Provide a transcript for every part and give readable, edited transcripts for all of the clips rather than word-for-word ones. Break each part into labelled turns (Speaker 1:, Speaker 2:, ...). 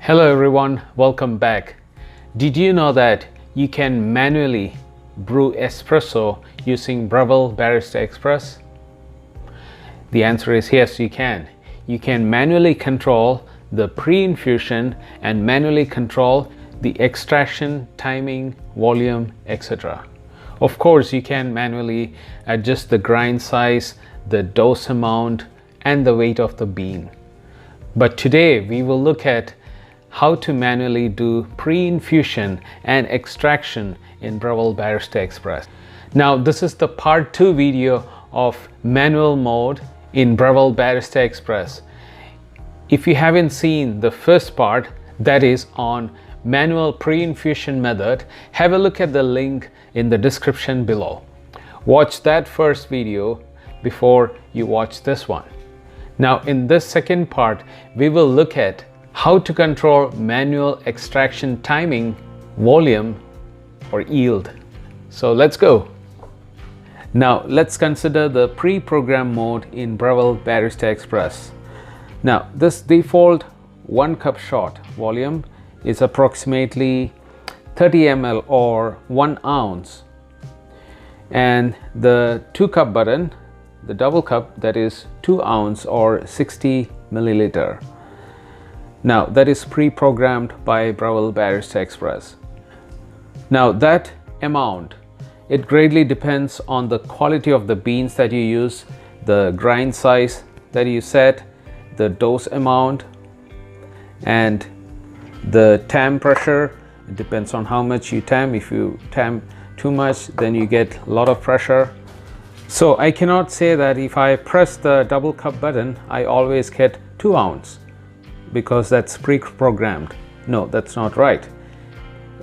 Speaker 1: Hello everyone, welcome back. Did you know that you can manually brew espresso using Breville Barista Express? The answer is yes, you can. You can manually control the pre-infusion and manually control the extraction, timing, volume, etc. Of course, you can manually adjust the grind size, the dose amount, and the weight of the bean. But today we will look at how to manually do pre-infusion and extraction in Breville Barista Express. Now, this is the part 2 video of manual mode in Breville Barista Express. If you haven't seen the first part, that is on manual pre-infusion method, have a look at the link in the description below. Watch that first video before you watch this one. Now, in this second part, we will look at how to control manual extraction timing, volume, or yield. So let's go. Now let's consider the pre-program mode in Breville Barista Express. Now this default 1 cup shot volume is approximately 30 ml or 1 ounce, and the 2 cup button, the double cup, that is 2 ounce or 60 milliliter. Now that is pre-programmed by Breville Barista Express. Now that amount, it greatly depends on the quality of the beans that you use, the grind size that you set, the dose amount, and the tam pressure. It depends on how much you tam. If you tam too much, then you get a lot of pressure. So I cannot say that if I press the double cup button, I always get 2 ounce. Because that's pre-programmed. No, that's not right.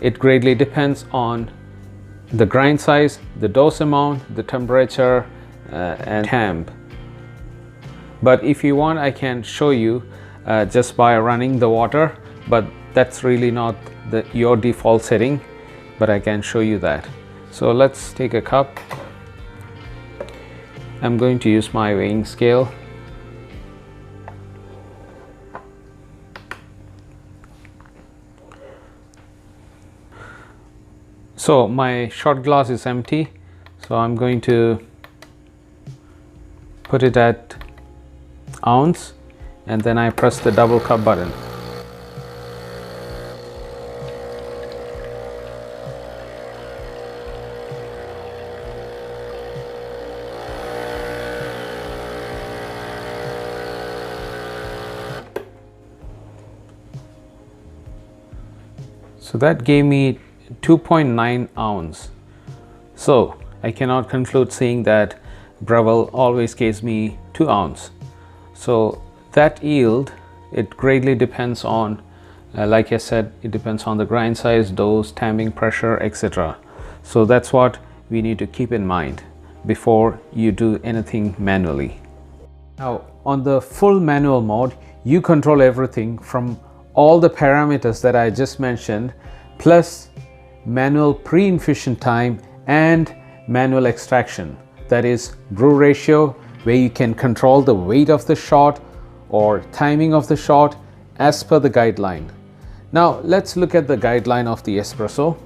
Speaker 1: It greatly depends on the grind size, the dose amount, the temperature, and temp. But if you want, I can show you just by running the water, but that's really not your default setting, but I can show you that. So let's take a cup. I'm going to use my weighing scale. So my shot glass is empty, so I'm going to put it at ounce, and then I press the double cup button. So that gave me 2.9 ounce. So I cannot conclude saying that Breville always gives me 2 ounce. So that yield, it greatly depends on, like I said, it depends on the grind size, dose, tamping pressure, etc. So that's what we need to keep in mind before you do anything manually. Now on the full manual mode, you control everything from all the parameters that I just mentioned, plus manual pre-infusion time and manual extraction. That is brew ratio, where you can control the weight of the shot or timing of the shot as per the guideline. Now let's look at the guideline of the espresso.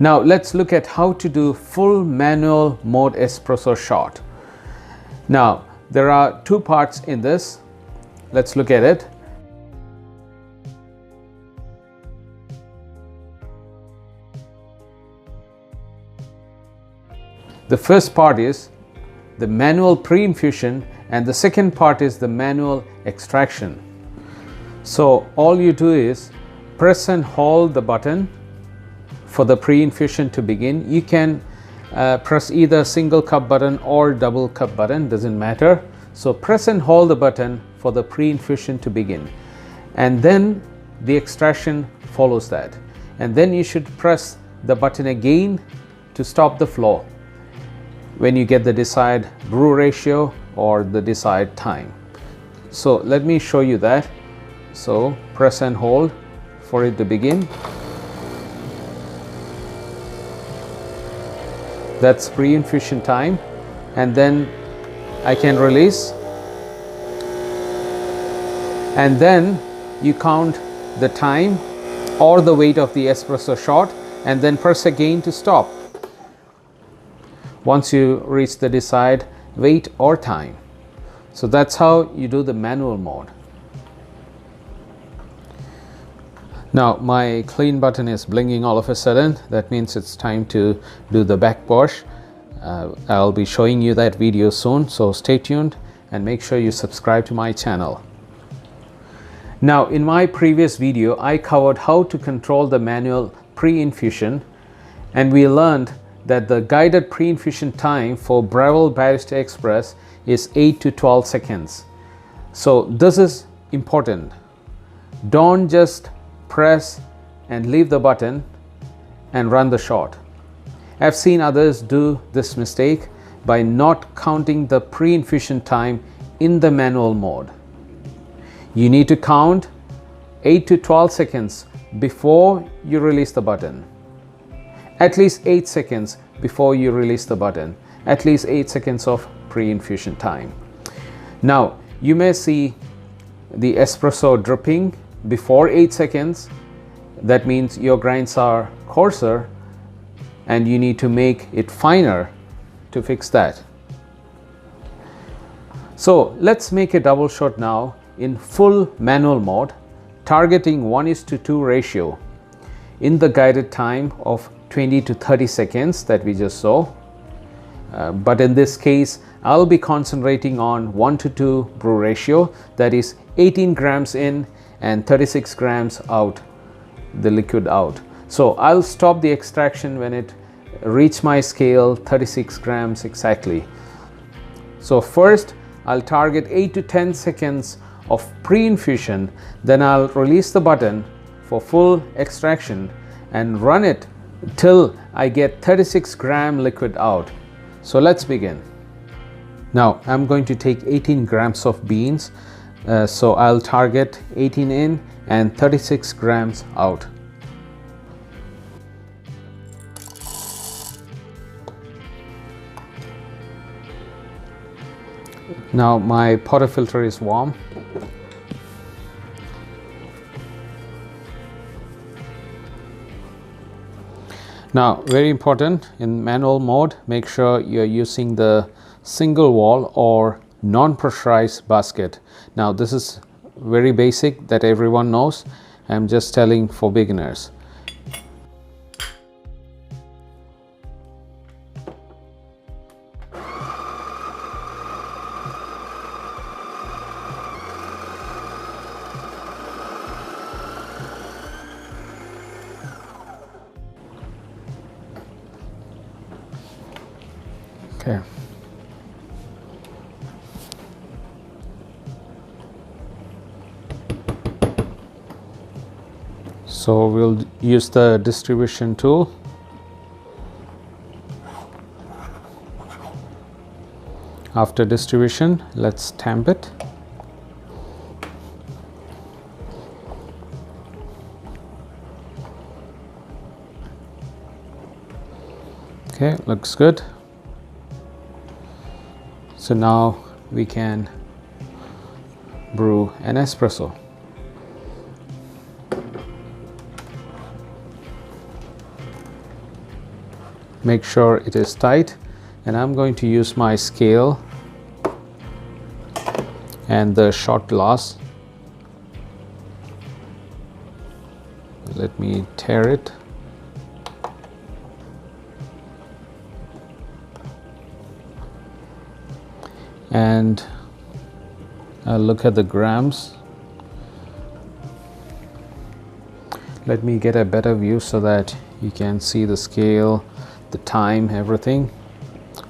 Speaker 1: Now let's look at how to do full manual mode espresso shot. Now there are 2 parts in this. Let's look at it. The first part is the manual pre-infusion and the second part is the manual extraction. So all you do is press and hold the button for the pre-infusion to begin. You can press either single cup button or double cup button, doesn't matter. So press and hold the button for the pre-infusion to begin, and then the extraction follows that, and then you should press the button again to stop the flow when you get the desired brew ratio or the desired time. So let me show you that. So press and hold for it to begin. That's pre-infusion time, and then I can release, and then you count the time or the weight of the espresso shot and then press again to stop once you reach the desired weight or time. So that's how you do the manual mode. Now my clean button is blinking all of a sudden. That means it's time to do the backwash. I'll be showing you that video soon, so stay tuned and make sure you subscribe to my channel. Now in my previous video I covered how to control the manual pre-infusion, and we learned that the guided pre-infusion time for Breville Barista Express is 8 to 12 seconds. So this is important. Don't just press and leave the button and run the shot. I've seen others do this mistake by not counting the pre-infusion time in the manual mode. You need to count 8 to 12 seconds before you release the button. At least 8 seconds before you release the button. At least 8 seconds of pre-infusion time. Now you may see the espresso dripping before 8 seconds. That means your grinds are coarser and you need to make it finer to fix that. So let's make a double shot now in full manual mode, targeting 1:2 ratio in the guided time of 20 to 30 seconds that we just saw. But in this case I'll be concentrating on 1:2 brew ratio, that is 18 grams in and 36 grams out, the liquid out. So I'll stop the extraction when it reach my scale 36 grams exactly. So first I'll target 8 to 10 seconds of pre-infusion, then I'll release the button for full extraction and run it till I get 36 gram liquid out. So let's begin. Now I'm going to take 18 grams of beans, so I'll target 18 in and 36 grams out. Now my portafilter is warm. Now very important, in manual mode make sure you're using the single wall or non-pressurized basket. Now this is very basic that everyone knows. I'm just telling for beginners. Okay. So we'll use the distribution tool. After distribution, let's tamp it. Okay, looks good. So now we can brew an espresso. Make sure it is tight, and I'm going to use my scale and the shot glass. Let me tear it. And look at the grams. Let me get a better view so that you can see the scale, the time, everything.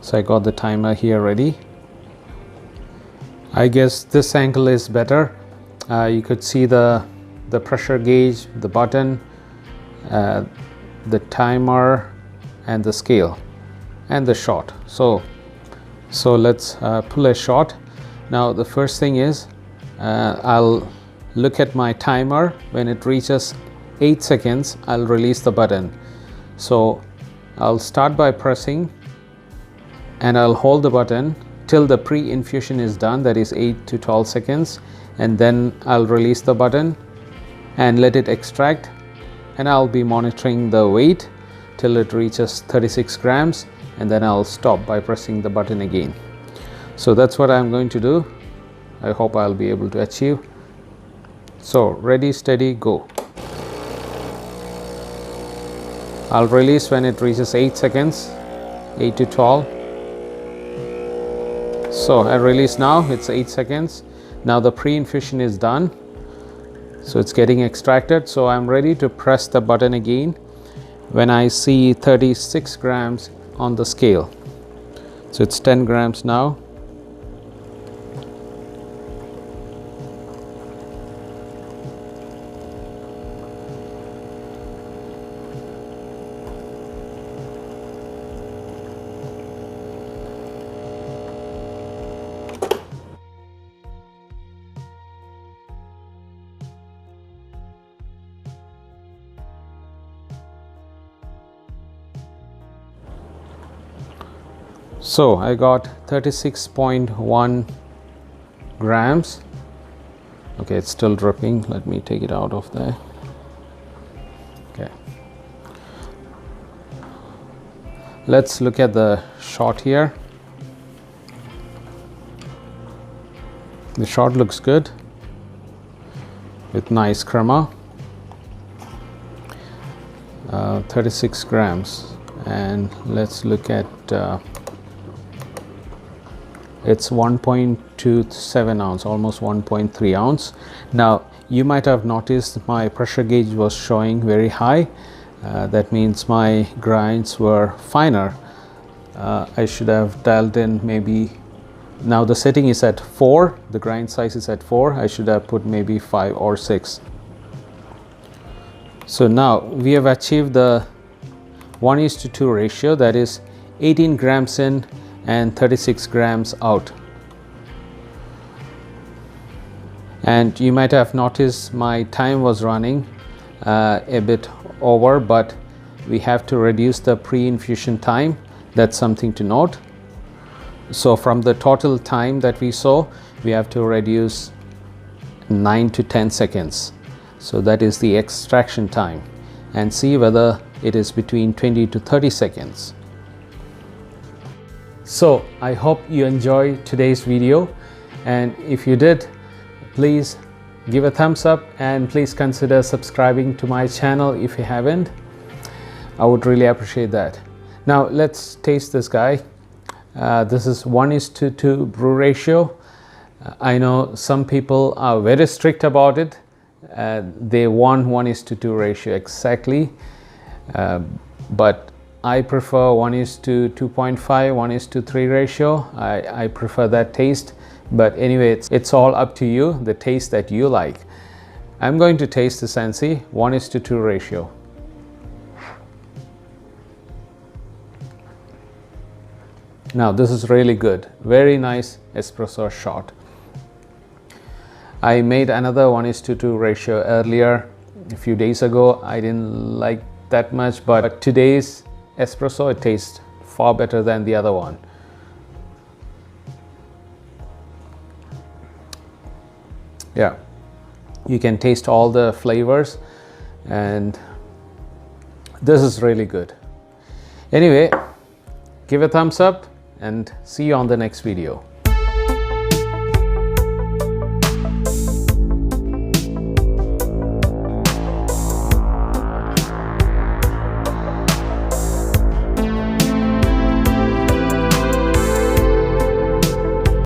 Speaker 1: So I got the timer here ready. I guess this angle is better. You could see the pressure gauge, the button, the timer, and the scale, and the shot. So let's pull a shot. Now the first thing is I'll look at my timer. When it reaches 8 seconds, I'll release the button. So I'll start by pressing and I'll hold the button till the pre-infusion is done, that is 8 to 12 seconds, and then I'll release the button and let it extract, and I'll be monitoring the weight till it reaches 36 grams, and then I'll stop by pressing the button again. So that's what I'm going to do. I hope I'll be able to achieve. So ready, steady, go. I'll release when it reaches 8 seconds, 8 to 12. So I release now, it's 8 seconds. Now the pre-infusion is done. So it's getting extracted. So I'm ready to press the button again when I see 36 grams on the scale. So it's 10 grams now. So I got 36.1 grams. Okay, it's still dripping. Let me take it out of there. Okay. Let's look at the shot here. The shot looks good with nice crema. 36 grams, and let's look at it's 1.27 ounce, almost 1.3 ounce. Now you might have noticed my pressure gauge was showing very high. That means my grinds were finer. I should have dialed in maybe, now the setting is at 4, the grind size is at 4, I should have put maybe 5 or 6. So now we have achieved the 1:2 ratio, that is 18 grams in and 36 grams out. And you might have noticed my time was running a bit over, but we have to reduce the pre-infusion time. That's something to note. So from the total time that we saw, we have to reduce 9 to 10 seconds. So that is the extraction time, and see whether it is between 20 to 30 seconds. So I hope you enjoyed today's video, and if you did, please give a thumbs up and please consider subscribing to my channel if you haven't. I would really appreciate that. Now let's taste this guy. This is 1:2 brew ratio. I know some people are very strict about it. They want 1:2 ratio exactly, but I prefer 1:2.5, 1:3 ratio. I prefer that taste, but anyway, it's all up to you, the taste that you like. I'm going to taste this and see. 1:2 ratio. Now this is really good, very nice espresso shot. I made another 1:2 ratio earlier a few days ago. I didn't like that much, but today's espresso, it tastes far better than the other one. Yeah, you can taste all the flavors, and this is really good. Anyway, give a thumbs up and see you on the next video.